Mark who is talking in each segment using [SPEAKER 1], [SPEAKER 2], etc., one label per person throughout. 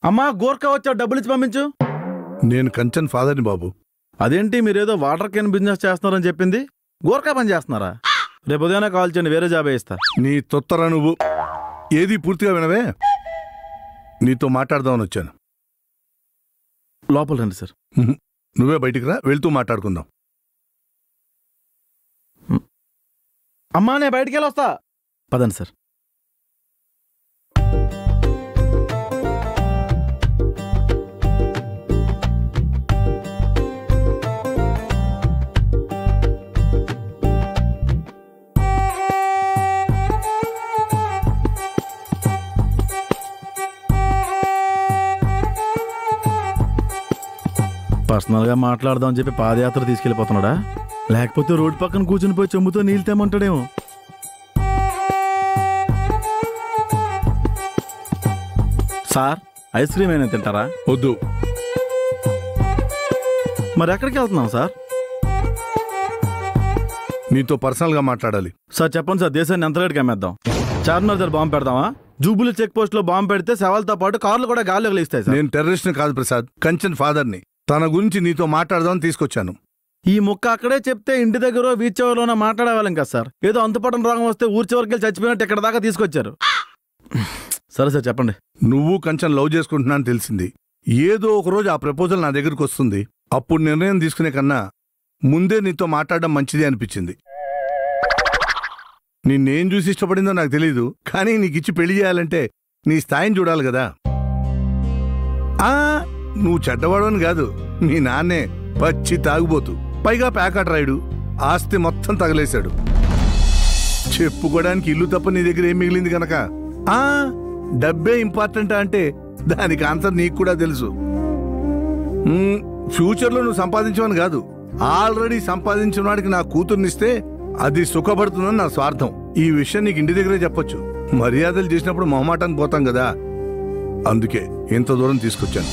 [SPEAKER 1] అమ్మా గోర్ఖా వచ్చా, డబ్బులు ఇచ్చి పంపించు.
[SPEAKER 2] నేను కంచన్ ఫాదర్ని బాబు.
[SPEAKER 1] అదేంటి మీరేదో వాటర్ క్యాన్ బిజినెస్ చేస్తున్నారని చెప్పింది, గోర్ఖా పని చేస్తున్నారా? రేపు ఉదయాన్నే కాల్ చేయండి, వేరే జాబ్ ఇస్తా.
[SPEAKER 2] నీ తొత్తరా నువ్వు. ఏది పూర్తిగా వినవే. నీతో మాట్లాడదామని వచ్చాను.
[SPEAKER 1] లోపల రండి సార్.
[SPEAKER 2] నువ్వే బయటికి రా, వెళ్తూ మాట్లాడుకుందాం.
[SPEAKER 1] అమ్మా నేను బయటికి వెళ్ళి వస్తా. పదండి సార్. పర్సనల్గా మాట్లాడదామని చెప్పి పాదయాత్ర తీసుకెళ్ళిపోతున్నాడా, లేకపోతే రోడ్డు పక్కన కూర్చుని పోయి చెంబుతో నీళ్ళు తేమంటాడేమో. సార్ ఐస్ క్రీమ్ అయినా తింటారా?
[SPEAKER 2] వద్దు.
[SPEAKER 1] మరి ఎక్కడికి వెళ్తున్నాం సార్?
[SPEAKER 2] నీతో పర్సనల్గా మాట్లాడాలి.
[SPEAKER 1] సార్ చెప్పండి సార్, దేశాన్ని ఎంత రేటుకి అమ్మేద్దాం? చార్మినార్ దగ్గర బాంబు పెడదామా? జూబులి చెక్ పోస్ట్ లో బాంబు పెడితే శవాలతో పాటు కార్లు కూడా గాల్లో కలిస్తాయి సార్.
[SPEAKER 2] నేను టెర్రరిస్ట్ని కాదు ప్రసాద్, కంచన్ ఫాదర్ని. తన గురించి నీతో మాట్లాడదామని తీసుకొచ్చాను.
[SPEAKER 1] ఈ ముక్క అక్కడే చెప్తే ఇంటి దగ్గర వీధి చివరిలోనే మాట్లాడేవాళ్ళం కదా సార్. ఏదో అంతుపట్టం రోగం వస్తే ఊరి చివరికి వెళ్ళి చచ్చిపోయినట్టు ఇక్కడ దాకా తీసుకొచ్చారు. సరే సార్ చెప్పండి.
[SPEAKER 2] నువ్వు కంచన్ లవ్ చేసుకుంటున్నా అని తెలిసింది. ఏదో ఒకరోజు ఆ ప్రపోజల్ నా దగ్గరికి వస్తుంది. అప్పుడు నిర్ణయం తీసుకునే కన్నా ముందే నీతో మాట్లాడడం మంచిది అనిపించింది. నిన్నేం చూసి ఇష్టపడిందో నాకు తెలీదు, కానీ నీకిచ్చి పెళ్లి చేయాలంటే నీ స్థాయిని చూడాలి కదా. నువ్వు చెడ్డవాడని కాదు, మీ నాన్నే పచ్చి తాగుబోతు, పైగా ప్యాకెట్ రాయుడు, ఆస్తి మొత్తం తగలేశాడు. చెప్పుకోవడానికి ఇల్లు తప్ప నీ దగ్గర ఏం మిగిలింది కనుక డబ్బే ఇంపార్టెంట్ అంటే దానికి ఆన్సర్ నీకు కూడా తెలుసు. ఫ్యూచర్లో నువ్వు సంపాదించవని కాదు, ఆల్రెడీ సంపాదించిన వాడికి నా కూతుర్నిస్తే అది సుఖపడుతుందని నా స్వార్థం. ఈ విషయం నీకు ఇంటి దగ్గరే చెప్పొచ్చు. మర్యాదలు చేసినప్పుడు మొహమాటానికి పోతాం కదా, అందుకే ఎంత దూరం తీసుకొచ్చాను.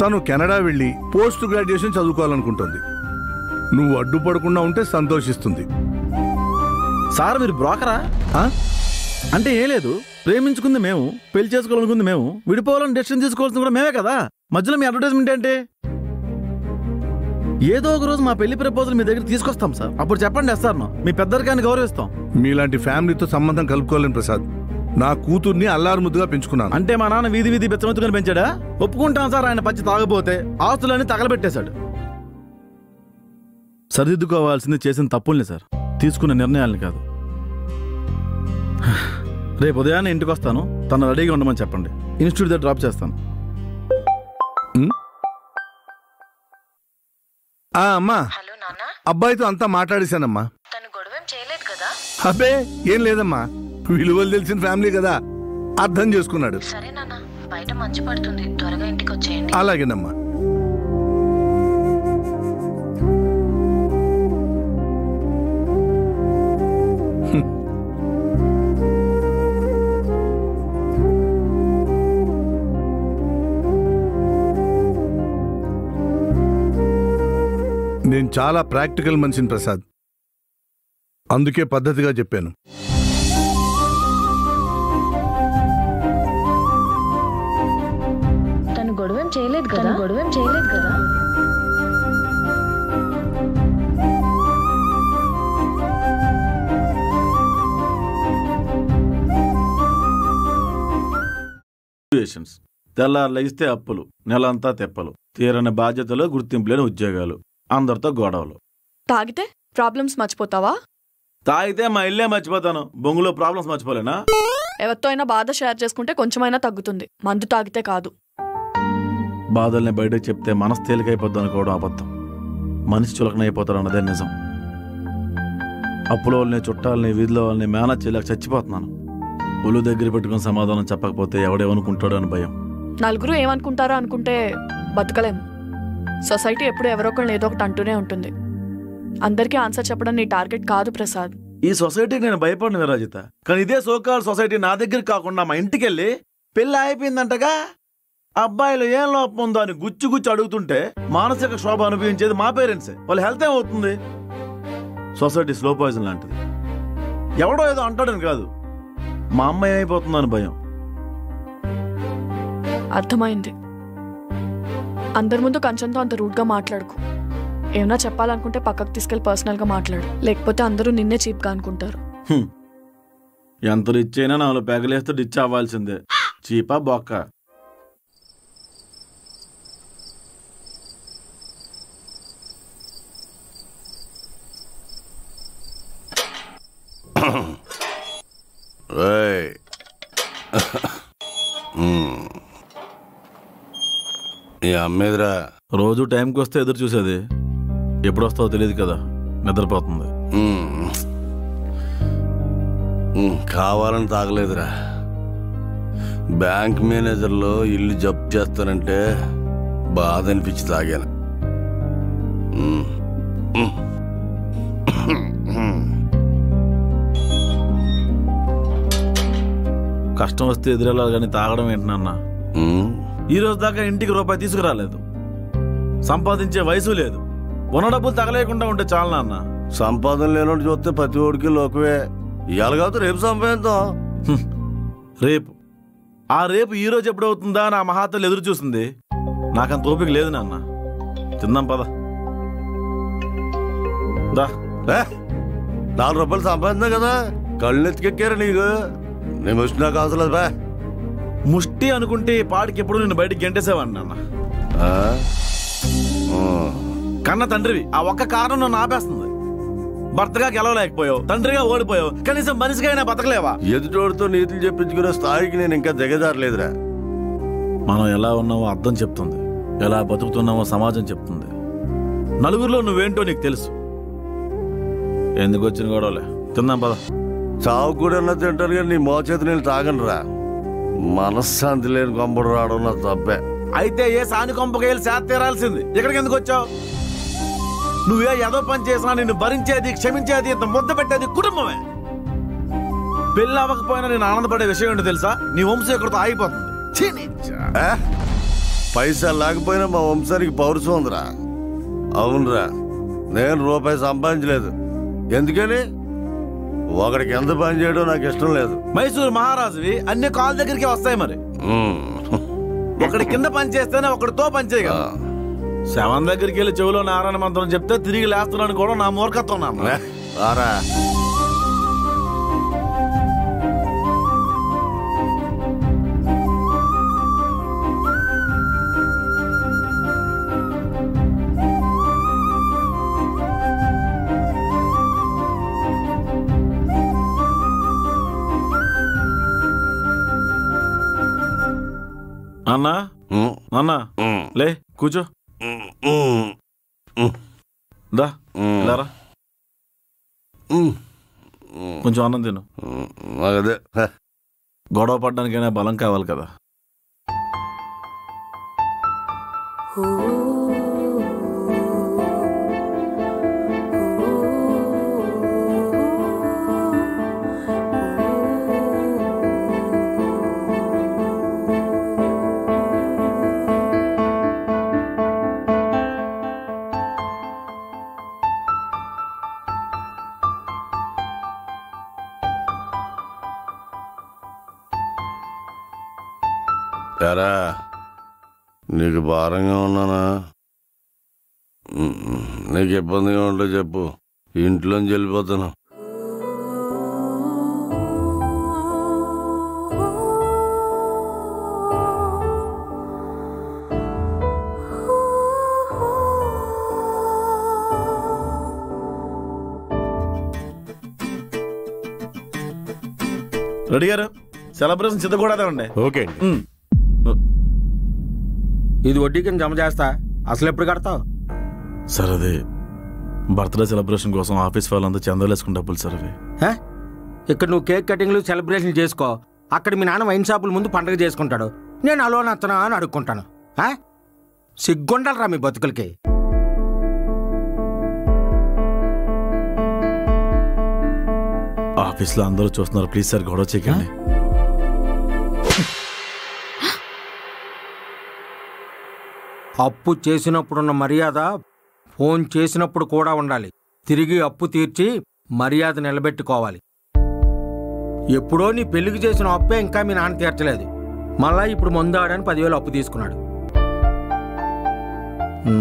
[SPEAKER 2] తను కెనడా వెళ్ళి పోస్ట్ గ్రాడ్యుయేషన్ చదువుకోవాలనుకుంటుంది. నువ్వు అడ్డుపడకుండా ఉంటే సంతోషిస్తుంది.
[SPEAKER 1] సార్ మీరు బ్రోకరా? అంటే ఏం లేదు, ప్రేమించుకుంది మేము, పెళ్లి చేసుకోవాలనుకుంది మేము, విడిపోవాలని డెసిషన్ తీసుకోవాల్సింది కూడా మేమే కదా. మధ్యలో మీ అడ్వర్టైజ్మెంట్ ఏంటి? ఏదో ఒక రోజు మా పెళ్లి ప్రపోజల్ మీ దగ్గర తీసుకొస్తాం సార్, అప్పుడు చెప్పండి సార్, మీ పెద్దరికాన్ని గౌరవిస్తాం.
[SPEAKER 2] మీలాంటి ఫ్యామిలీతో సంబంధం కలుపుకోలేను ప్రసాద్. నా కూతుర్ని అల్లారు ముద్దుగా పెంచుకున్నాను.
[SPEAKER 1] అంటే మా నాన్న వీధి వీధి బెచ్చమెత్తుకుని పెంచాడా? ఒప్పుకుంటాం సార్, ఆయన పచ్చి తాగబోతే ఆస్తులన్నీ తగలబెట్టేశాడు. సరిదిద్దుకోవాల్సింది చేసిన తప్పుల్ని సార్, తీసుకున్న నిర్ణయాలని కాదు. రేపు ఉదయాన్నే ఇంటికి వస్తాను, తను రెడీగా ఉండమని చెప్పండి, ఇన్స్టిట్యూట్ దగ్గర డ్రాప్ చేస్తాను.
[SPEAKER 2] అమ్మా, అబ్బాయితో అంతా మాట్లాడేశానమ్మా. అబ్బే ఏం లేదమ్మా, విలువలు తెలిసిన ఫ్యామిలీ కదా, అర్థం చేసుకున్నాడు. అలాగేనమ్మా. నేను చాలా ప్రాక్టికల్ మనిషిని ప్రసాద్, అందుకే పద్ధతిగా చెప్పాను.
[SPEAKER 3] తను గొడవేం చేయలేదు కదా.
[SPEAKER 1] తెల్లారు లగిస్తే అప్పులు, నెలంతా తెప్పలు, తీరని బాధ్యతలు, గుర్తింపు లేని ఉద్యోగాలు, అందరితో గొడవలు.
[SPEAKER 4] తాగితే ప్రాబ్లమ్స్ మర్చిపోతావా?
[SPEAKER 1] తాగితే మా ఇల్లే మర్చిపోతాను, బొంగులో ప్రాబ్లమ్స్ మర్చిపోలేనా?
[SPEAKER 4] ఎవరితో అయినా బాధ షేర్ చేసుకుంటే కొంచెమైనా తగ్గుతుంది, మందు తాగితే కాదు.
[SPEAKER 1] బాధల్ని బయటకు చెప్తే మనసు తేలికైపోద్ది అనుకోవడం అబద్ధం. మనిషి చులకనైపోతాడు అన్నదే నిజం. అప్పులో వాళ్ళని, చుట్టాలని, వీధిలో వాళ్ళని మేనేజ్ చేయలేక చచ్చిపోతున్నాను. ఒళ్ళు దగ్గర పెట్టుకుని సమాధానం చెప్పకపోతే ఎవడేమనుకుంటాడో అని భయం.
[SPEAKER 4] నలుగురు ఏమనుకుంటారో అనుకుంటే బతకలేము. సొసైటీ ఎప్పుడు ఎవరో ఒకళ్ళు ఏదో ఒకటి అంటూనే ఉంటుంది. అందరికీ ఆన్సర్ చెప్పడం నీ టార్గెట్ కాదు ప్రసాద్.
[SPEAKER 1] ఈ సొసైటీకి నేను భయపడిన విరాజిత, కానీ ఇదే సోకాల్ సొసైటీ నా దగ్గర కాకుండా మా ఇంటికి వెళ్ళి పెళ్లి అయిపోయిందంటగా, అబ్బాయిలు ఏం లోపం ఉందో అని గుచ్చి అడుగుతుంటే మానసిక శోభ అనుభవించేది మా పేరెంట్సే. వాళ్ళ హెల్త్ ఏమవుతుంది? సొసైటీ స్లో పాయిజన్ లాంటిది. ఎవడో ఏదో అంటాడని కాదు, మా అమ్మ ఏమైపోతుందని భయం.
[SPEAKER 4] అర్థమైంది. అందరి ముందు కంచంతో అంత రూడ్గా మాట్లాడుకు. ఏమన్నా చెప్పాలనుకుంటే పక్కకు తీసుకెళ్లి పర్సనల్గా మాట్లాడు, లేకపోతే అందరూ నిన్నే చీప్గా అనుకుంటారు.
[SPEAKER 1] ఎంత రిచ్ అయినా 4 పెగలేస్తే రిచ్ అవ్వాల్సిందే. చీపా బొక్క.
[SPEAKER 2] అమ్మేదిరా.
[SPEAKER 1] రోజు టైంకి వస్తే ఎదురు చూసేది, ఎప్పుడు వస్తావో తెలియదు కదా, నిద్రపోతుంది.
[SPEAKER 2] కావాలని తాగలేదురా. బ్యాంక్ మేనేజర్లో ఇల్లు జప్తు చేస్తానంటే బాధ అనిపించి తాగాను.
[SPEAKER 1] కష్టం వస్తే ఎదురెళ్ళాలి కానీ తాగడం ఏంటన్నా? ఈ రోజు దాకా ఇంటికి రూపాయి తీసుకురాలేదు, సంపాదించే వయసు లేదు. ఉన్న డబ్బులు తగలేకుండా ఉంటే చాలు నాన్న.
[SPEAKER 2] సంపాదన లేనోడు చూస్తే ప్రతి ఓడికి లోకవే. ఇవాళ కాదు రేపు సంపాదిద్దాం.
[SPEAKER 1] రేపు ఆ రేపు ఈ రోజు ఎప్పుడవుతుందా నా మహాతల్లి ఎదురు చూస్తుంది. నాకంత ఓపిక లేదు నాన్న. తిందాం పద.
[SPEAKER 2] 4 రూపాయలు సంపాదిందా కదా, కళ్ళు ఎత్తికెక్కారా నీకు? నేను వచ్చినా కావసలేదు బా.
[SPEAKER 1] ముష్టి అనుకుంటే ఈ పాడికి ఎప్పుడు నిన్ను బయటికి గెంటేసేవాడిని నాన్న. కన్న తండ్రివి, ఆ ఒక్క కారణం నన్ను ఆపేస్తుంది. భర్తగా గెలవలేకపోయావు, తండ్రిగా ఓడిపోయావు, కనీసం మనిషిగా అయినా బతకలేవా?
[SPEAKER 2] ఎదుటోడితో నీతులు చెప్పించుకునే స్థాయికి నేను ఇంకా దిగజారలేదురా.
[SPEAKER 1] మనం ఎలా ఉన్నామో అర్థం చెప్తుంది, ఎలా బతుకుతున్నామో సమాజం చెప్తుంది. నలుగురిలో నువ్వేంటో నీకు తెలుసు. ఎందుకు వచ్చిన గొడవలే, తిందాం పద.
[SPEAKER 2] చావు కూడా తింటారు కానీ నీ మోచేతి నేను తాగనురా. మనశ్శాంతి లేని కొంపడు రావడం నా తప్పే.
[SPEAKER 1] అయితే ఏ సాని కొంపకేళ్ళు శాత తీరాల్సింది. ఇక్కడికి ఎందుకు వచ్చావు? నువ్వే ఏదో పని చేసినా నిన్ను భరించేది, క్షమించేది, ఇంత ముద్ద పెట్టేది కుటుంబమే. పెళ్ళి అవ్వకపోయినా నేను ఆనందపడే విషయం ఏంటో తెలుసా? నీ వంశం ఇక్కడితో ఆగిపోతుంది.
[SPEAKER 2] పైసా లేకపోయినా మా వంశానికి పౌరుషం ఉందిరా. అవునరా, నేను రూపాయి సంపాదించలేదు. ఎందుకని? ఒకడికి ఎంత పని చేయడం నాకు ఇష్టం లేదు.
[SPEAKER 1] మైసూరు మహారాజువి, అన్ని కాళ్ళ దగ్గరికి వస్తాయి. మరి ఒకడి కింద పని చేస్తేనే ఒకడితో పని చేయగల. శవం దగ్గరికి వెళ్ళి చెవిలో నారాయణ మంత్రం చెప్తే తిరిగి లేస్తున్నాను కూడా నా మూర్ఖత్వం నాన్న.
[SPEAKER 2] ఆరా
[SPEAKER 1] అన్నా, అన్నా లే కూర్చో. దా లేరా, కొంచెం అన్నం తిను.
[SPEAKER 2] అదే
[SPEAKER 1] గొడవ పడ్డానికైనా బలం కావాలి కదా.
[SPEAKER 2] ఎరా, నీకు భారంగా ఉన్నానా? నీకు ఇబ్బందిగా ఉంటే చెప్పు, ఇంట్లోంచి వెళ్ళిపోతాను.
[SPEAKER 1] రెడీ గారు, సెలబ్రేషన్ సిద్ధ కూడా ఉండే.
[SPEAKER 5] ఓకే అండి. ఇది వడ్డీ కింద జమ చేస్తా, అసలు ఎప్పుడు కడతావు?
[SPEAKER 1] సార్ అది బర్త్డే సెలబ్రేషన్ కోసం ఆఫీస్ వాళ్ళంతా చందాలు వేసుకుని డబ్బులు సార్ అవి.
[SPEAKER 5] ఇక్కడ నువ్వు కేక్ కటింగ్లు సెలబ్రేషన్ చేసుకో, అక్కడ మీ నాన్న వైన్ షాపుల ముందు పండగ చేసుకుంటాడు, నేను అలో నచ్చనా అని అడుక్కుంటాను. సిగ్గుండాలరా మీ బతుకులకి.
[SPEAKER 1] ఆఫీస్లో అందరూ చూస్తున్నారు, ప్లీజ్ సార్ గొడవ చేయకండి.
[SPEAKER 5] అప్పు చేసినప్పుడున్న మర్యాద ఫోన్ చేసినప్పుడు కూడా ఉండాలి. తిరిగి అప్పు తీర్చి మర్యాద నిలబెట్టుకోవాలి. ఎప్పుడో నీ పెళ్లికి చేసిన అప్పే ఇంకా మీ నాన్న తీర్చలేదు. మళ్ళా ఇప్పుడు మందు ఆడని 10,000 అప్పు తీసుకున్నాడు.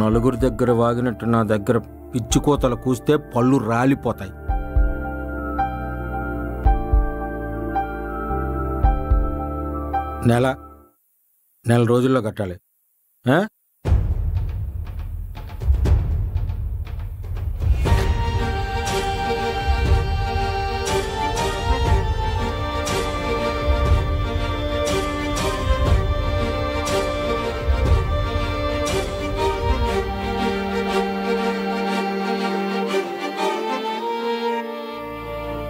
[SPEAKER 5] నలుగురి దగ్గర వాగినట్టు నా దగ్గర పిచ్చి కోతలు కూస్తే పళ్ళు రాలిపోతాయి. నెల రోజుల్లో కట్టాలి.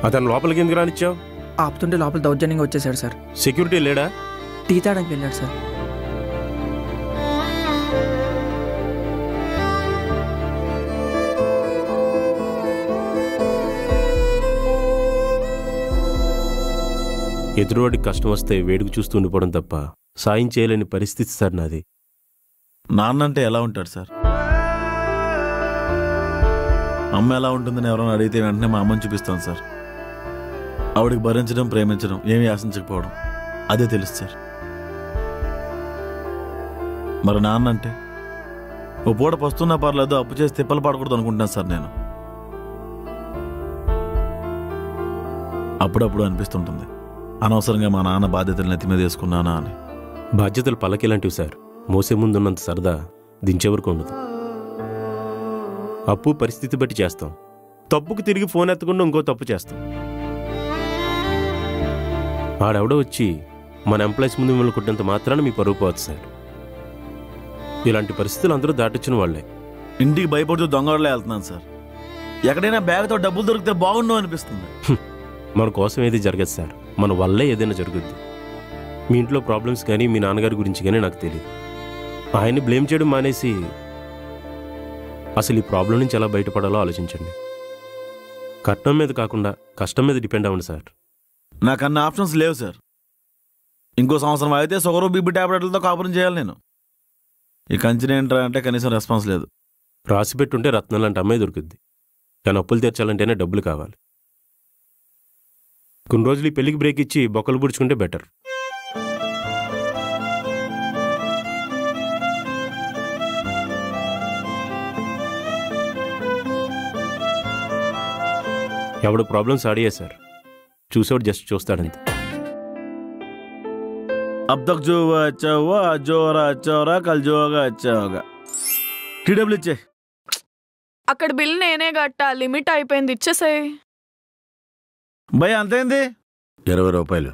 [SPEAKER 6] అతను లోపలికి ఎందుకు రానిచ్చావు?
[SPEAKER 7] ఆపుతుంటే లోపల దౌర్జన్యంగా వచ్చేసాడు సార్.
[SPEAKER 6] సెక్యూరిటీ లేడా?
[SPEAKER 7] టీ తాగడానికి వెళ్ళాడు సార్.
[SPEAKER 6] ఎదురువాడికి కష్టం వస్తే వేడుకు చూస్తూ ఉండిపోవడం తప్ప సాయం చేయలేని పరిస్థితి సార్ నాది.
[SPEAKER 1] నాన్నంటే ఎలా ఉంటాడు సార్? అమ్మ ఎలా ఉంటుందని ఎవరైనా అడిగితే వెంటనే మా అమ్మని చూపిస్తాను సార్. ఆవిడికి భరించడం, ప్రేమించడం, ఏమీ ఆశించకపోవడం, అదే తెలుసు సార్. మరి నాన్నంటే ఓ పూట పస్తున్నా పర్లేదు, అప్పు చేసి తిప్పలు పడకూడదు అనుకుంటున్నాను సార్ నేను. అప్పుడప్పుడు అనిపిస్తుంటుంది, అనవసరంగా మా నాన్న బాధ్యతలు నెత్తి మీద వేసుకున్నానా అని.
[SPEAKER 6] బాధ్యతలు పల్లకిలాంటివి సార్. మోసే ముందున్నంత సరదా దించే వరకు ఉండదు. అప్పు పరిస్థితి బట్టి చేస్తాం. తప్పుకు తిరిగి ఫోన్ ఎత్తకుండా ఇంకో తప్పు చేస్తాం. ఆడెవడో వచ్చి మన ఎంప్లాయీస్ ముందు మిమ్మల్ని కొట్టినంత మాత్రాన మీ పరువు పోవచ్చు సార్. ఇలాంటి పరిస్థితులు అందరూ దాటొచ్చిన వాళ్లే.
[SPEAKER 1] ఇంటికి భయపడుతూ దొంగవాళ్ళే వెళ్తున్నాను సార్. ఎక్కడైనా బ్యాగ్తో డబ్బులు దొరికితే బాగుండు అనిపిస్తుంది.
[SPEAKER 6] మన కోసం ఏది జరగదు సార్, మన వల్లే ఏదైనా జరుగుద్ది. మీ ఇంట్లో ప్రాబ్లమ్స్ కానీ మీ నాన్నగారి గురించి కానీ నాకు తెలియదు. ఆయన్ని బ్లేమ్ చేయడం మానేసి అసలు ఈ ప్రాబ్లం నుంచి ఎలా బయటపడాలో ఆలోచించండి. కట్నం మీద కాకుండా కష్టం మీద డిపెండ్ అవ్వండి సార్.
[SPEAKER 1] నాకు అన్ని ఆప్షన్స్ లేవు సార్. ఇంకో సంవత్సరం అయితే షుగరు బీపీ టాబ్లెట్లతో కాపురం చేయాలి నేను. ఈ కంచెని ఏంట్రా అంటే కనీసం రెస్పాన్స్ లేదు.
[SPEAKER 6] రాసి పెట్టుంటే రత్నం లాంటి అమ్మాయి దొరుకుద్ది, కానీ అప్పులు తీర్చాలంటేనే డబ్బులు కావాలి. కొన్ని రోజులు ఈ పెళ్లికి బ్రేక్ ఇచ్చి బొక్కలు పుడుచుకుంటే బెటర్. ఎవడు ప్రాబ్లమ్స్ ఆడియే సార్, చూసేవాడు జస్ట్ చూస్తాడంతే.
[SPEAKER 1] अब तक जो हुआ अच्छा हुआ, आज जो हो रहा अच्छा हो रहा, कल जो होगा अच्छा होगा. టీడబ్ల్యూ ఇచ్చే.
[SPEAKER 4] అక్కడ బిల్ నేనే కట్టా, లిమిట్ అయిపోయింది, ఇచ్చేసేయ్.
[SPEAKER 1] భయ అంతేంది?
[SPEAKER 2] 20 రూపాయలు.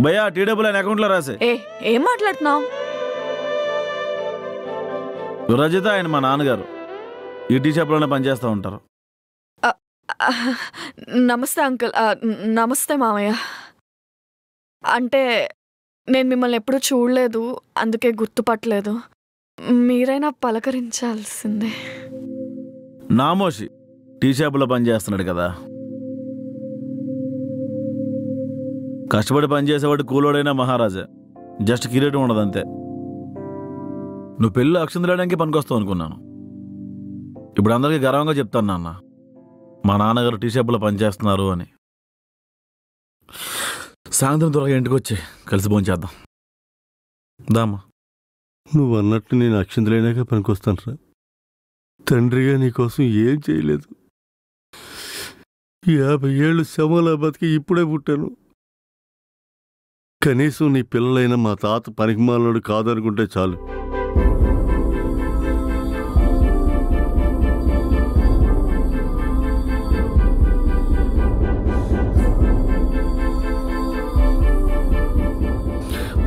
[SPEAKER 1] భయ టీడబ్ల్యూ ఆయన అకౌంట్లో రాసే.
[SPEAKER 4] ఏం మాట్లాడుతున్నావు?
[SPEAKER 1] రజిత ఆయన మా నాన్నగారు, ఈ టీ షాప్లోనే పనిచేస్తూ ఉంటారు.
[SPEAKER 4] నమస్తే అంకుల్. నమస్తే మామయ్య. అంటే నేను మిమ్మల్ని ఎప్పుడూ చూడలేదు, అందుకే గుర్తుపట్టలేదు. మీరైనా పలకరించాల్సిందే.
[SPEAKER 1] నామోషి టీ షాపులో పనిచేస్తున్నాడు కదా. కష్టపడి పనిచేసేవాడు కూలోడైనా మహారాజా, జస్ట్ కిరీటం ఉండదంతే. నువ్వు పెళ్ళి అక్షంతలేయడానికి పనికొస్తావు అనుకున్నాను. ఇప్పుడు అందరికీ గర్వంగా చెప్తాను నాన్న, మా నాన్నగారు టీ షాపులో పనిచేస్తున్నారు అని. సాయంత్రం త్వరగా ఇంటికి వచ్చి కలిసి భోంచేద్దాం. దామా.
[SPEAKER 8] నువ్వు అన్నట్టు నేను అక్షంతలైనాక పనికొస్తాను రా. తండ్రిగా నీకోసం ఏం చేయలేదు. 50 ఏళ్ళు శమలా బతికి ఇప్పుడే పుట్టాను. కనీసం నీ పిల్లలైనా మా తాత పనికిమాలడు కాదనుకుంటే చాలు.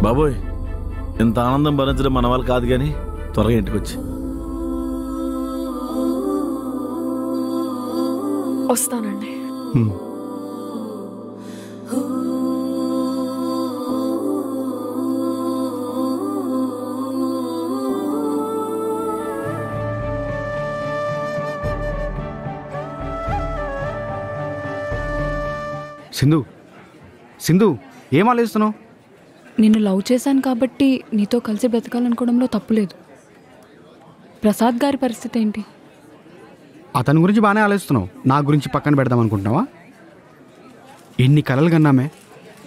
[SPEAKER 1] బాబోయ్, ఇంత ఆనందం భరించడం మన వాళ్ళు కాదు, కానీ త్వరగా ఇంటికి వచ్చి.
[SPEAKER 4] వస్తానండి.
[SPEAKER 9] సింధు ఏం ఆలోచిస్తున్నావు?
[SPEAKER 10] నిన్ను లవ్ చేశాను కాబట్టి నీతో కలిసి బ్రతకాలనుకోవడంలో తప్పులేదు. ప్రసాద్ గారి పరిస్థితి ఏంటి?
[SPEAKER 9] అతని గురించి బాగానే ఆలోచిస్తున్నావు, నా గురించి పక్కన పెడదాం అనుకుంటున్నావా? ఎన్ని కలలు కన్నామే,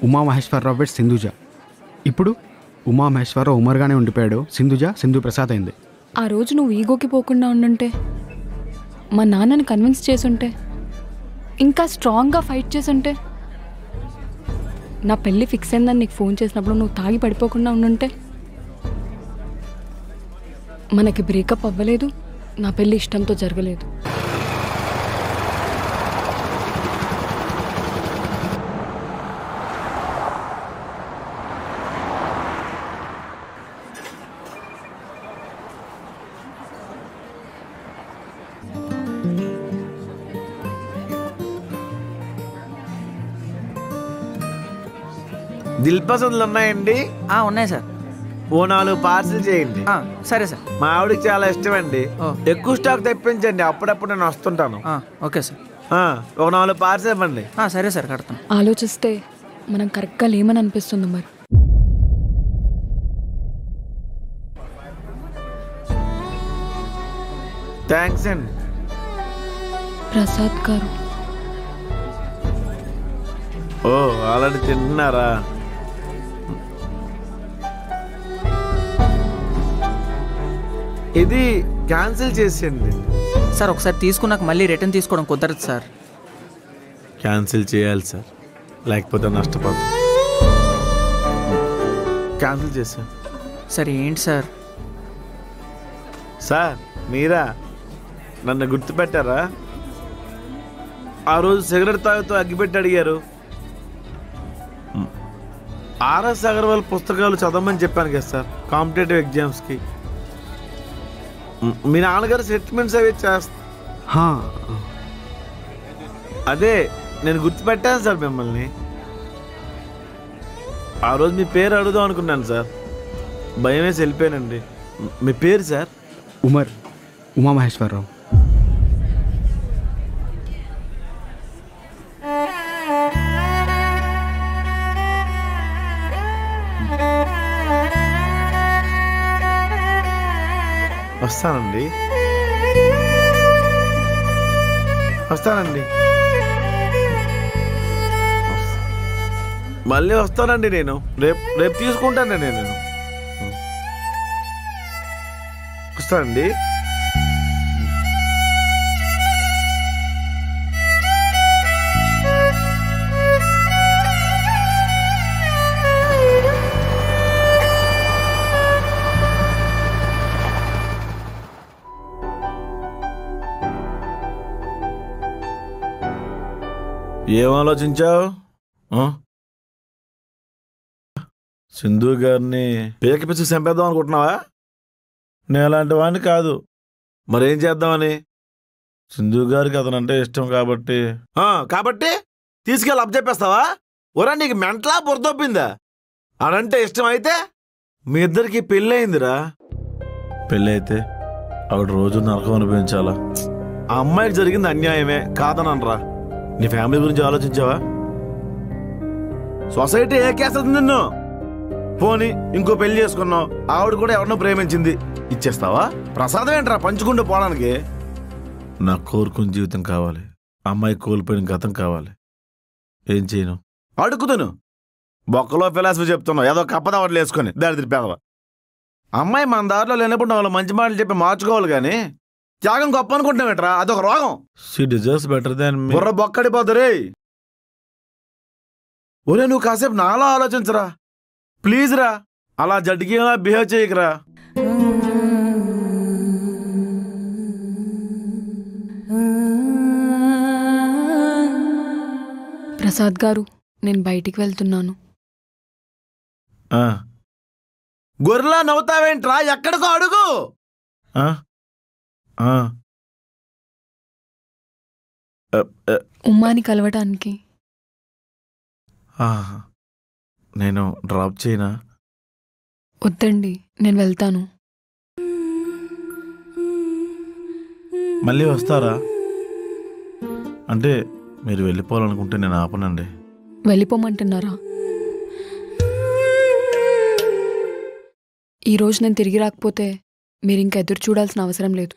[SPEAKER 9] ఉమామహేశ్వరరావు వెట్ సింధుజ. ఇప్పుడు ఉమామహేశ్వరరావు ఉమర్గానే ఉండిపోయాడు, సింధుజ సింధు ప్రసాద్ అయింది.
[SPEAKER 10] ఆ రోజు నువ్వు ఈగోకి పోకుండా ఉండుంటే, మా నాన్నని కన్విన్స్ చేసుంటే, ఇంకా స్ట్రాంగ్గా ఫైట్ చేసుంటే, నా పెళ్ళి ఫిక్స్ అయిందని నీకు ఫోన్ చేసినప్పుడు నువ్వు తాగి పడిపోకుండా ఉండుంటే, మనకి బ్రేకప్ అవ్వలేదు, నా పెళ్ళి ఇష్టంతో జరగలేదు.
[SPEAKER 1] దిల్ పసందులు ఉన్నాయండి?
[SPEAKER 7] ఉన్నాయి సార్.
[SPEAKER 1] ఓ 4 పార్సిల్ చేయండి.
[SPEAKER 7] సరే సార్.
[SPEAKER 1] మా ఆవిడకి చాలా ఇష్టం అండి. ఎక్కువ స్టాక్ తెప్పించండి, అప్పుడప్పుడు నేను వస్తుంటాను.
[SPEAKER 7] Okay sir.
[SPEAKER 1] ఒక 4 పార్సిల్ ఇవ్వండి.
[SPEAKER 7] సరే సార్, కడతాను.
[SPEAKER 10] ఆలోచిస్తే మనం కరెక్ట్గా లేమని అనిపిస్తుంది మరి.
[SPEAKER 1] థ్యాంక్స్ అండి.
[SPEAKER 10] ప్రసాద్ గారు.
[SPEAKER 1] ఓ ఆల్రెడీ తింటున్నారా? ఇది క్యాన్సిల్ చేసేయండి
[SPEAKER 7] సార్. ఒకసారి తీసుకున్నాక మళ్ళీ రిటర్న్ తీసుకోవడం కుదరదు సార్.
[SPEAKER 1] క్యాన్సిల్ చేయాలి సార్, లేకపోతే నష్టపోతాం. క్యాన్సిల్ చేశాను.
[SPEAKER 7] సరే ఏంటి సార్?
[SPEAKER 1] సార్ మీరా? నన్ను గుర్తుపెట్టారా? ఆ రోజు సిగరెట్ తాగుతూ అగ్గిపెట్టి అడిగారు. ఆర్ఎస్ అగర్వాల్ పుస్తకాలు చదవమని చెప్పాను కదా సార్, కాంపిటేటివ్ ఎగ్జామ్స్కి. మీ నాన్నగారు సెటిల్మెంట్స్ అవి చేస్తా. అదే నేను గుర్తుపెట్టాను సార్ మిమ్మల్ని. ఆ రోజు మీ పేరు అడుగుదాం అనుకున్నాను సార్, భయం వేసి వెళ్ళిపోయానండి. మీ పేరు సార్?
[SPEAKER 9] ఉమర్, ఉమామహేశ్వరరావు.
[SPEAKER 1] వస్తానండి, మళ్ళీ వస్తానండి. నేను రేపు తీసుకుంటానండి. నేను వస్తానండి. ఏం ఆలోచించావు? సింధు గారిని పేక పిచ్చి చంపేద్దాం అనుకుంటున్నావా? నేను అలాంటి వాడిని కాదు. మరేం చేద్దామని? సింధు గారికి అతనంటే ఇష్టం కాబట్టి తీసుకెళ్ళి అప్పచెప్పేస్తావా? ఒరా నీకు మెంటలా బుర్రదొప్పిందా? అనంటే ఇష్టం అయితే మీ ఇద్దరికి పెళ్ళి అయిందిరా. పెళ్ళి అయితే ఆవిడ రోజు నరకం అనిపించాలా? ఆ అమ్మాయికి జరిగింది అన్యాయమే కాదనరా. నీ ఫ్యామిలీ గురించి ఆలోచించావా? సొసైటీ ఏకేస్తుంది నిన్ను. పోనీ ఇంకో పెళ్లి చేసుకున్నావు, ఆవిడ కూడా ఎవరినో ప్రేమించింది, ఇచ్చేస్తావా? ప్రసాదం ఏంట్రా పంచుకుంటూ పోవడానికి? నాకు కోరుకున్న జీవితం కావాలి, అమ్మాయి కోల్పోయిన గతం కావాలి. ఏం చేయను? అడుగుతాను. బొక్కలో ఫిలాసఫీ చెప్తున్నావు, ఏదో కప్పదవట్లు వేసుకొని దారి తిరిపేదవా. అమ్మాయి మన దారిలో లేనప్పుడు వాళ్ళు మంచి మాటలు చెప్పి మార్చుకోవాలి కానీ త్యాగం గొప్ప అనుకుంటున్నావేట్రా? అదొక రోగం. షీ డిజర్వ్స్ బెటర్ దాన్ మీ. బుర్ర బొక్కడిపోతురే. ఒరే నువ్వు కాసేపు నాలా ఆలోచించరా ప్లీజ్ రా. అలా జడ్గిలా బిహేవ్ చేయకరా.
[SPEAKER 10] ప్రసాద్ గారు, నేను బయటికి వెళ్తున్నాను.
[SPEAKER 1] గొర్రెలా నవ్వుతావేంట్రా? ఎక్కడికో అడుగు.
[SPEAKER 10] ఉమ్మాని కలవటానికి.
[SPEAKER 1] నేను డ్రాప్ చేయనా?
[SPEAKER 10] వద్దండి, నేను వెళ్తాను.
[SPEAKER 1] మళ్ళీ వస్తారా? అంటే మీరు వెళ్ళిపోవాలనుకుంటే నేను ఆపనండి.
[SPEAKER 10] వెళ్ళిపోమంటున్నారా? ఈరోజు నేను తిరిగి రాకపోతే మీరు ఇంకా ఎదురు చూడాల్సిన అవసరం లేదు.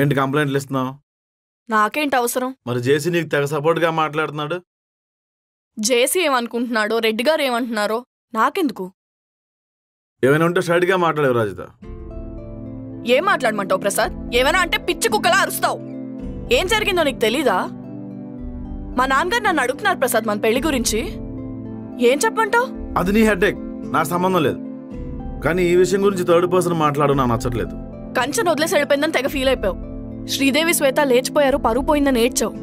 [SPEAKER 1] ఏంటి కంప్లైంట్లు ఇస్తున్నావు?
[SPEAKER 4] నాకేంటి అవసరం?
[SPEAKER 1] మరి జేసీ నీకు తెగ సపోర్ట్గా మాట్లాడుతున్నాడు.
[SPEAKER 4] జేసీ ఏమనుకుంటున్నాడో, రెడ్డి గారు ఏమంటున్నారో నాకెందుకు?
[SPEAKER 1] ఏమైనా ఉంటే స్ట్రైట్గా మాట్లాడేవు రాజిత.
[SPEAKER 4] ఏం మాట్లాడమంటావు ప్రసాద్? ఏమైనా అంటే పిచ్చి కుక్కలా అరుస్తావు. ఏం జరిగిందో నీకు తెలీదా? మా నాన్నగారు నన్ను అడుగుతున్నారు ప్రసాద్ మన పెళ్లి గురించి. ఏం చెప్పమంటావు?
[SPEAKER 1] అది నీ హెడ్ఏక్, నాకు సంబంధం లేదు. కానీ ఈ విషయం గురించి థర్డ్ పర్సన్ మాట్లాడు నాకు నచ్చట్లేదు.
[SPEAKER 4] కంచెను వదిలేసి వెళ్ళిపోయిందని తెగ ఫీల్ అయిపోయావు. శ్రీదేవి శ్వేత లేచిపోయారు, పరువు పోయిందని ఏడ్చావు.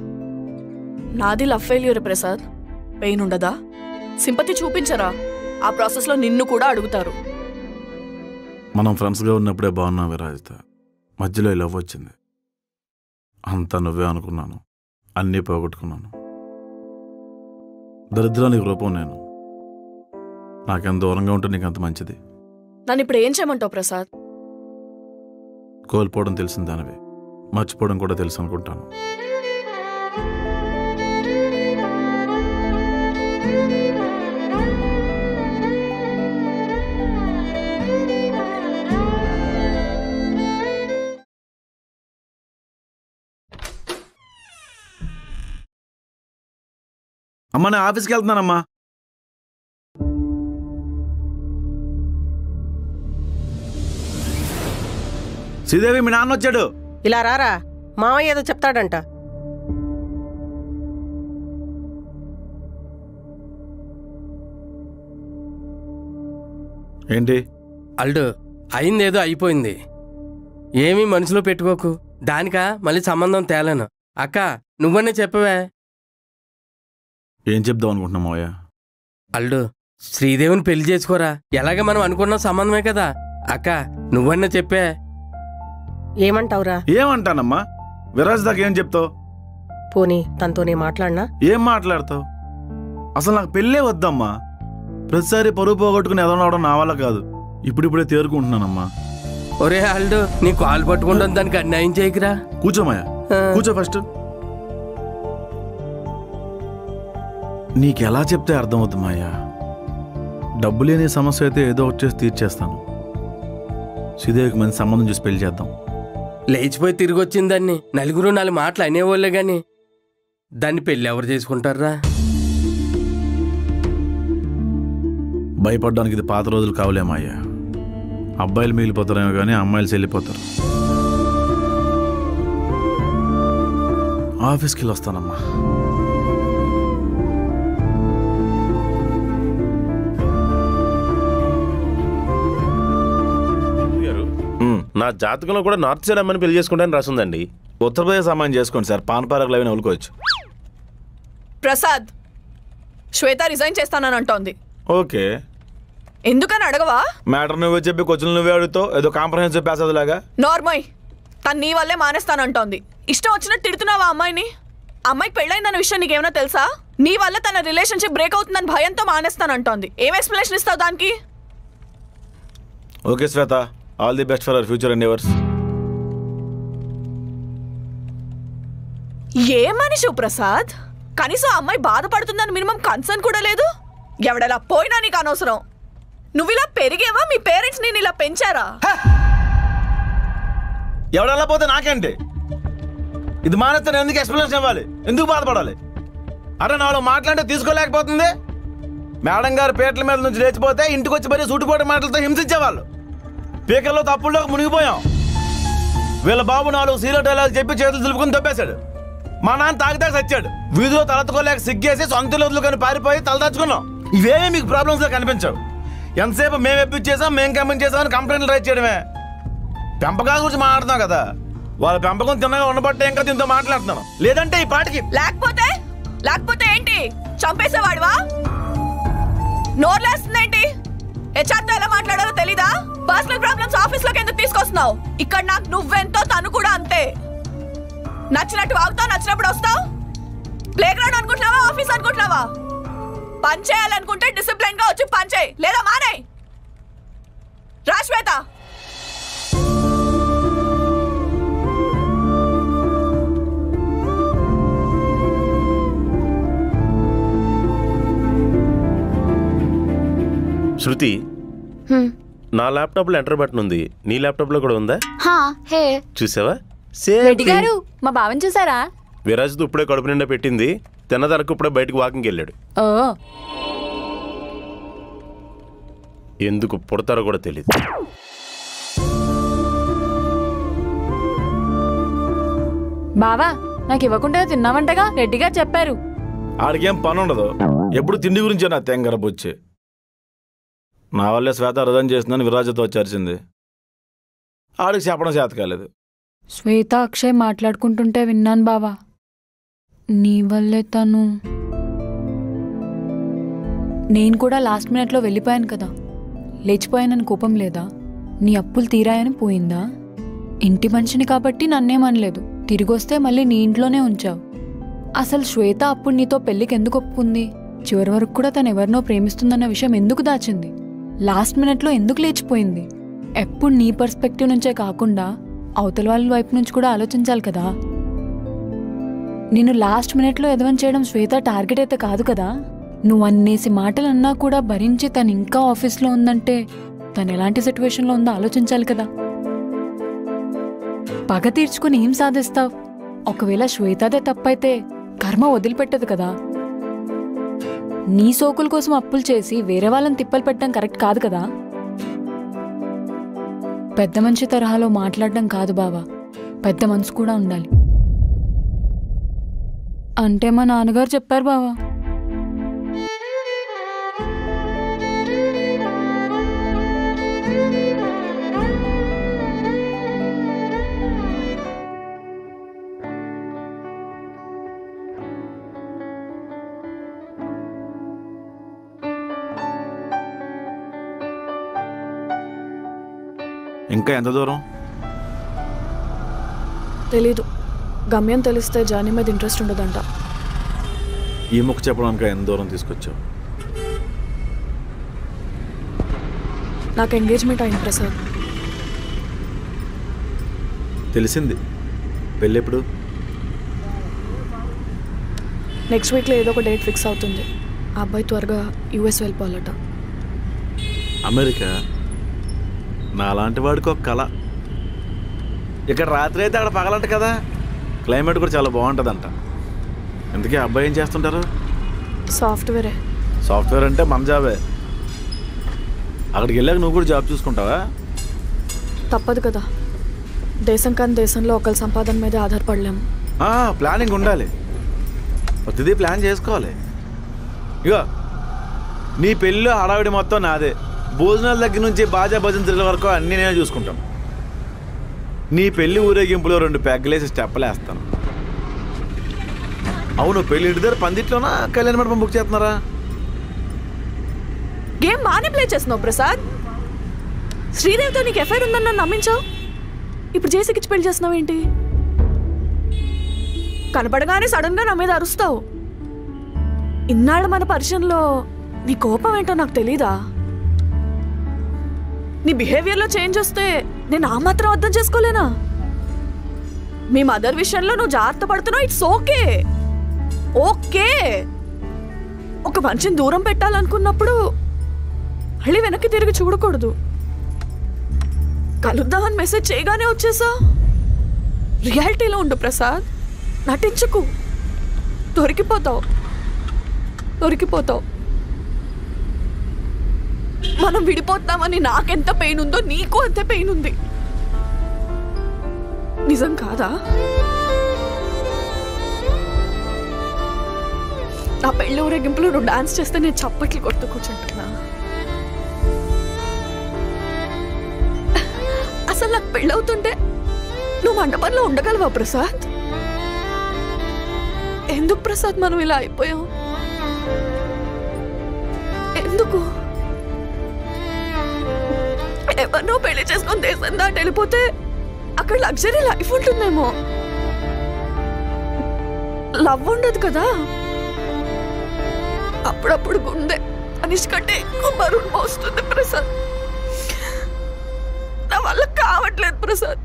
[SPEAKER 4] నాది లవ్ ఫెయిల్యూర్ ప్రసాద్. పెయిన్ ఉండదా? సింపతి చూపించరా? ఆ ప్రాసెస్లో నిన్ను కూడా అడుగుతారు.
[SPEAKER 1] మనం ఫ్రెండ్స్గా ఉన్నప్పుడే బాగున్నాం రాజిత. మధ్యలో లవ్ వచ్చింది, అంతా నువ్వే అనుకున్నాను, అన్నీ పోగొట్టుకున్నాను. దరిద్రానికి రూపం నేను. నాకెంత దూరంగా ఉంటే నీకు అంత మంచిది.
[SPEAKER 4] నన్ను ఇప్పుడు ఏం చేయమంటావు ప్రసాద్?
[SPEAKER 1] కోల్పోవడం తెలిసిన దానివే, మర్చిపోవడం కూడా తెలుసు అనుకుంటాను. అమ్మా నేను ఆఫీస్కి వెళ్తున్నానమ్మా. శ్రీదేవి మీ నాన్న వచ్చాడు.
[SPEAKER 11] ఇలా రారా, మామయ్య ఏదో చెప్తాడంట.
[SPEAKER 1] ఏంటి?
[SPEAKER 12] అల్డు అయిందేదో అయిపోయింది, ఏమీ మనసులో పెట్టుకోకు. దానికా మళ్ళీ సంబంధం తేలేను. అక్క నువ్వనే చెప్పవే.
[SPEAKER 1] ఏం చెప్దాం అనుకుంటున్నావు మావయ్య?
[SPEAKER 12] అల్డు శ్రీదేవిని పెళ్లి చేసుకోరా. ఎలాగ మనం అనుకున్న సంబంధమే కదా. అక్క నువ్వన్నా చెప్పే.
[SPEAKER 11] ఏమంటావురా?
[SPEAKER 1] ఏమంటానమ్మా, విరాజ్ దాకా ఏం చెప్తావు?
[SPEAKER 11] పోనీ తనతోనే మాట్లాడినా?
[SPEAKER 1] ఏం మాట్లాడతావు? అసలు నాకు పెళ్ళే వద్దమ్మా. ప్రతిసారి పరువు పోగొట్టుకుని ఎదవడం నా వల్ల కాదు. ఇప్పుడిప్పుడే తేరుకుంటున్నానమ్మా.
[SPEAKER 12] ఒరే అల్డు నీ కాలు పట్టుకుంటాను, దానికి అన్యాయం చేయకురా.
[SPEAKER 1] కూర్చోమాయా, కూర్చో ఫస్ట్. నీకెలా చెప్తే అర్థమవుతుంది మాయా. డబ్బు లేని సమస్య అయితే ఏదో వచ్చేసి తీర్చేస్తాను. శ్రీదేవికి మంచి సంబంధం చూసి పెళ్లి చేద్దాం.
[SPEAKER 12] లేచిపోయి తిరిగి వచ్చింది దాన్ని నలుగురు 4 మాటలు అనేవాళ్ళే గాని దాన్ని పెళ్లి ఎవరు చేసుకుంటారా?
[SPEAKER 1] భయపడ్డానికి ఇది పాత రోజులు కావలేమయ్యా. అబ్బాయిలు మిగిలిపోతారేమో కానీ అమ్మాయిలు చెల్లిపోతారు. ఆఫీస్కి వెళ్ళి వస్తానమ్మా.
[SPEAKER 6] నా జాతకంలో కూడా నార్త్ సైడ్ అమ్మని పెళ్లి చేసుకుంటానని రాసిందండి.
[SPEAKER 1] ఉత్తరప్రదేశ్ అమ్మాయిని చేసుకోండి సార్, పాన్పారకు అవి వదులుకోవచ్చు.
[SPEAKER 4] ప్రసాద్, శ్వేత రిజైన్ చేస్తానని అంటోంది.
[SPEAKER 1] ఓకే,
[SPEAKER 4] ఎందుకని అడగవా?
[SPEAKER 1] మ్యాటర్ నువ్వే చెప్పి క్వశ్చన్ నువ్వే అడుగుతావు. ఏదో కాంప్రహెన్సివ్ ప్యాసేజ్ లాగా.
[SPEAKER 4] నార్మల్, తను నీ వల్లే మానేస్తానంటోంది. ఇష్టం వచ్చినట్టు తిడుతున్నావా అమ్మాయిని? అమ్మాయికి పెళ్ళైందన్న విషయం నీకేమైనా తెలుసా? నీ వల్ల తన రిలేషన్షిప్ బ్రేక్ అవుతుందని భయంతో మానేస్తానంటోంది. ఏం ఎక్స్ప్లెనేషన్ ఇస్తావు దానికి?
[SPEAKER 1] Okay Shweta, all the best for our future endeavours.
[SPEAKER 4] ఏ మనిషి ప్రసాద్? కనీసం అమ్మాయి బాధపడుతుందని మినిమం కన్సర్న్ కూడా లేదు. ఎవడలా పోయినా నీకు అనవసరం. నువ్వు ఇలా పెరిగేవా? మీ పేరెంట్స్ నేను ఇలా పెంచారా?
[SPEAKER 1] ఎవడలా పోతే నాకేంటి? ఇది మానేస్తే నేను ఎందుకు ఎక్స్ప్లెనేషన్ ఇవ్వాలి? ఎందుకు బాధపడాలి? అరే నాలో మాట్లాడితే తీసుకోలేకపోతుంది. మేడం గారు పేటల మీద నుంచి లేచిపోతే ఇంటికి వచ్చి మరీ సూటిపోటి మాటలతో హింసించేవాళ్ళు. పీకల్లో తప్పుల్లోకి మునిగిపోయాం. వీళ్ళ బాబు 4 సీరియల్ డైలాగ్ చెప్పి చేతులు దులుపుకుని తప్పేశాడు. మా నాన్న తాగితే చచ్చాడు. వీధిలో తలెత్తుకోలేక సిగ్గేసి సొంత వదులుకొని పారిపోయి తలదాచుకున్నాం. ఇవేమీ మీకు ప్రాబ్లమ్స్ గా కనిపించవు. ఎంతసేపు మేము ఎప్పించేసాం, మేము కంపెనీ చేసామని కంప్లైంట్లు రైట్ చేయడమే. పెంపకాల గురించి మాట్లాడుతున్నాం కదా, వాళ్ళ పెంపకం తిన్నగా ఉండబట్టే ఇంకా దీంతో మాట్లాడుతున్నాను. లేదంటే ఈ పాటికి
[SPEAKER 4] లేకపోతే ఏంటి? చంపేసేవాడివా? నోర్లేస్తుందేంటి? హెచ్ఆర్తో ఎలా మాట్లాడాలో తెలీదా? పర్సనల్ ప్రాబ్లమ్స్ ఆఫీస్ లోకి ఎందుకు తీసుకొస్తున్నావు? ఇక్కడ నాకు నువ్వెంతో తను కూడా అంతే. నచ్చినట్టు వాగుతావు, నచ్చినప్పుడు వస్తావు. ప్లే గ్రౌండ్ అనుకుంటున్నావా, ఆఫీస్ అనుకుంటున్నావా? పని చేయాలనుకుంటే డిసిప్లిన్ గా వచ్చి పని చేయి, లేదా మానే. రా శ్వేత.
[SPEAKER 6] శృతి, నా ల్యాప్టాప్లో ఎంటర్ బటన్ ఉంది, నీ ల్యాప్టాప్లో కూడా ఉందా?
[SPEAKER 10] హే
[SPEAKER 6] చూసావా?
[SPEAKER 10] రెడ్డి గారు మా బావని చూసారా?
[SPEAKER 6] విరాజిత్ ఇప్పుడే కడుపు నిండా పెట్టింది, తిన్నదరకు ఇప్పుడే బయటకు వాకింగ్కి వెళ్ళాడు.
[SPEAKER 10] ఓ
[SPEAKER 6] ఎందుకు పుడతారో కూడా తెలియదు.
[SPEAKER 10] బావా నాకు ఇవ్వకుండా తిన్నావంటగా రెడ్డి గారు చెప్పారు.
[SPEAKER 1] ఆడికేం పని ఉండదు, ఎప్పుడు తిండి గురించే నా తెంగరబొచ్చి. నా వల్లే శ్వేత హృదయం చేసిందని విరాజతో వచ్చార్చింది. ఆడికి చెప్పడం చేత కాలేదు.
[SPEAKER 10] శ్వేత అక్షయ్ మాట్లాడుకుంటుంటే విన్నాను బావా. నీ వల్లే తను. నేను కూడా లాస్ట్ మినిట్లో వెళ్ళిపోయాను కదా, లేచిపోయానని కోపం లేదా? నీ అప్పులు తీరాయని పోయిందా? ఇంటి మనిషిని కాబట్టి నన్నేమనలేదు, తిరిగొస్తే మళ్ళీ నీ ఇంట్లోనే ఉంచావు. అసలు శ్వేత అప్పుడు నీతో పెళ్ళికి ఎందుకు ఒప్పుకుంది? చివరి వరకు కూడా తను ఎవరినో ప్రేమిస్తుందన్న విషయం ఎందుకు దాచింది? లాస్ట్ మినిట్లో ఎందుకు లేచిపోయింది? ఎప్పుడు నీ పర్స్పెక్టివ్ నుంచే కాకుండా అవతల వాళ్ళ వైపు నుంచి కూడా ఆలోచించాలి కదా. నిన్ను లాస్ట్ మినిట్లో ఎదవని చేయడం శ్వేత టార్గెట్ అయితే కాదు కదా. నువ్వు అన్నేసి మాటలన్నా కూడా భరించి తను ఇంకా ఆఫీస్లో ఉందంటే తను ఎలాంటి సిచ్యువేషన్లో ఉందో ఆలోచించాలి కదా. పగ తీర్చుకుని ఏం సాధిస్తావు? ఒకవేళ శ్వేతదే తప్పైతే కర్మ వదిలిపెట్టదు కదా. నీ సోకుల కోసం అప్పులు చేసి వేరే వాళ్ళని తిప్పలు పెట్టడం కరెక్ట్ కాదు కదా. పెద్ద మనిషి తరహాలో మాట్లాడడం కాదు బావా, పెద్ద మనసు కూడా ఉండాలి. అంటే మా నాన్నగారు చెప్పారు బావా.
[SPEAKER 1] ఇంకా ఎంత దూరం
[SPEAKER 4] తెలీదు. గమ్యం తెలిస్తే జర్నీ మీద ఇంట్రెస్ట్ ఉండదంట.
[SPEAKER 1] ఈ ముక్క చెప్పడానికి ఎంత దూరం తీసుకొచ్చావు?
[SPEAKER 4] నాకు ఎంగేజ్మెంట్ అయింది ప్రసాద్.
[SPEAKER 1] తెలిసింది. పెళ్ళెప్పుడు?
[SPEAKER 4] నెక్స్ట్ వీక్లో ఏదో ఒక డేట్ ఫిక్స్ అవుతుంది. ఆ అబ్బాయి త్వరగా యూఎస్ వెళ్ళిపోవాలట.
[SPEAKER 1] అమెరికా? నాలాంటి వాడికి ఒక కళ. ఇక్కడ రాత్రి అయితే అక్కడ పగలంట కదా, క్లైమేట్ కూడా చాలా బాగుంటుందంట. ఇంతకీ అబ్బాయి ఏం చేస్తుంటారు?
[SPEAKER 4] సాఫ్ట్వేరే.
[SPEAKER 1] సాఫ్ట్వేర్ అంటే మన జాబే. అక్కడికి వెళ్ళాక నువ్వు కూడా జాబ్ చూసుకుంటావా?
[SPEAKER 4] తప్పదు కదా, దేశం కాని దేశంలో ఒకరి సంపాదన మీద ఆధారపడలేము.
[SPEAKER 1] ప్లానింగ్ ఉండాలి, ప్రతిదీ ప్లాన్ చేసుకోవాలి. ఇగో నీ పెళ్ళిలో హడావిడి మొత్తం నాదే. భోజనాల దగ్గర నుంచి బాజా భజంత్రుల వరకు అన్నీ నేను చూసుకుంటాను. నీ పెళ్లి ఊరేగింపులో 2 పెగ్గలేసి స్టెప్పలేస్తాను. అవును, పెళ్లి ఇంటి దగ్గర పందిట్లోనా కళ్యాణ మండపం బుక్ చేస్తున్నారా?
[SPEAKER 4] గేమ్ బాగానే ప్లే చేస్తున్నావు ప్రసాద్. శ్రీదేవితో నీకు ఎఫ్ఐఆర్ ఉందని నన్ను నమ్మించావు, ఇప్పుడు జేసీకిచ్చి పెళ్లి చేస్తున్నావు ఏంటి? కనపడగానే సడన్ గా నా మీద అరుస్తావు. ఇన్నాళ్ళు మన పరిచయంలో నీ కోపం ఏంటో నాకు తెలీదా? నీ బిహేవియర్లో చేంజ్ వస్తే నేను ఆ మాత్రం అర్థం చేసుకోలేనా? మీ మదర్ విషయంలో నువ్వు జాగ్రత్త పడుతున్నావు, ఇట్స్ ఓకే. ఓకే, ఒక మనిషిని దూరం పెట్టాలనుకున్నప్పుడు మళ్ళీ వెనక్కి తిరిగి చూడకూడదు. కలుద్దామని మెసేజ్ చేయగానే వచ్చేసా. రియాలిటీలో ఉండు ప్రసాద్, నటించకు. దొరికిపోతావు. మనం విడిపోతామని నాకెంత పెయిన్ ఉందో నీకు అంతే పెయిన్ ఉంది. నిజం కాదా? నా పెళ్లి ఊరేగింపులో నువ్వు డాన్స్ చేస్తే నేను చప్పట్లు కొడుతూ కూర్చుంటున్నా. అసలు నాకు పెళ్ళవుతుంటే నువ్వు మండపంలో ఉండగలవా ప్రసాద్? ఎందుకు ప్రసాద్ మనం ఇలా అయిపోయాం? ఎందుకు? ఎవరినో పెళ్లి చేసుకొని దేశం దాటి వెళ్ళిపోతే అక్కడ లగ్జరీ లైఫ్ ఉంటుందేమో, లవ్ ఉండదు కదా. అప్పుడప్పుడు గుండె మనిషి కంటే ఎక్కువ బరువు మోస్తుంది ప్రసాద్. నా వల్ల కావట్లేదు ప్రసాద్,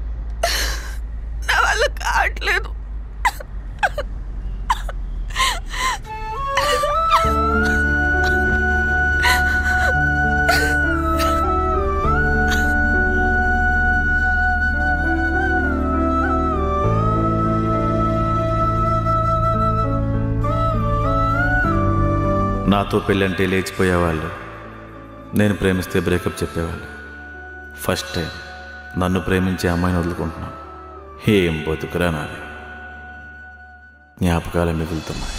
[SPEAKER 4] నా వల్ల కావట్లేదు.
[SPEAKER 1] నాతో పెళ్ళంటే లేచిపోయేవాళ్ళు, నేను ప్రేమిస్తే బ్రేకప్ చెప్పేవాళ్ళు. ఫస్ట్ టైం నన్ను ప్రేమించే అమ్మాయిని వదులుకుంటున్నాను. ఏం బతుకురా నాది. జ్ఞాపకాలు మిగులుతున్నాయి.